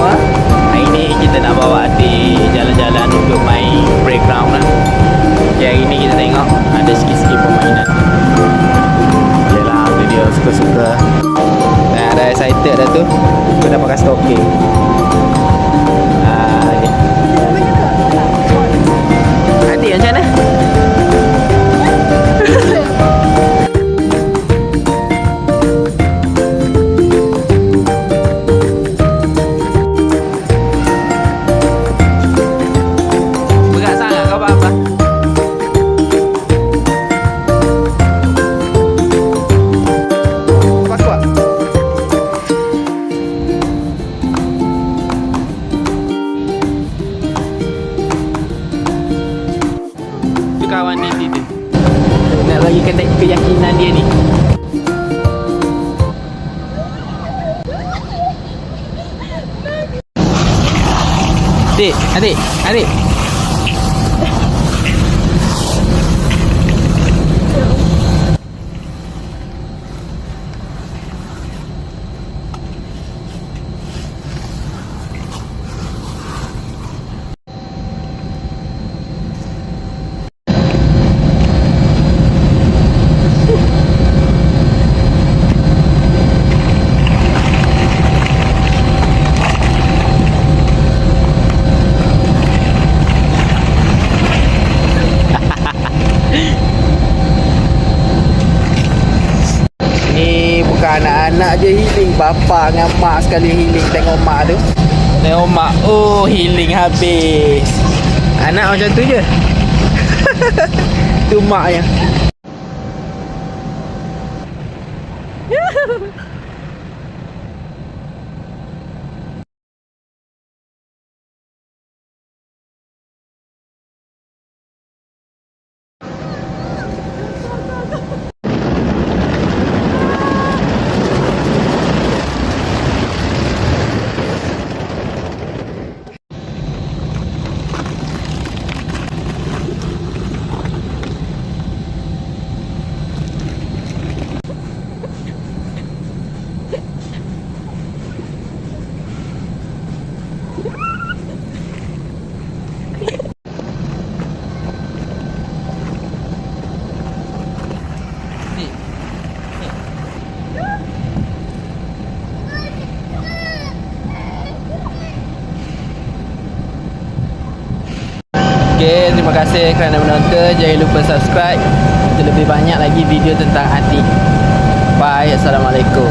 semua. Hari ni kita nak bawa Atik jalan-jalan untuk main playground lah. Okay, hari ni kita tengok ada sikit-sikit permainan. Yelah, tu dia suka-suka. Dan ada excited dah tu. Aku dah pakai stocking. Adik macam mana? Berat sangat kau apa? Kuat-kuat. Tu kawan ni tu. Nak bagi keyakinan dia ni. Adik. Ni bukan anak-anak je healing, bapa dengan mak sekali healing. Tengok mak tu. Tengok mak, oh healing habis. Anak macam tu je. Tu maknya. Okay, terima kasih kerana menonton. Jangan lupa subscribe untuk lebih banyak lagi video tentang Atik. Bye. Assalamualaikum.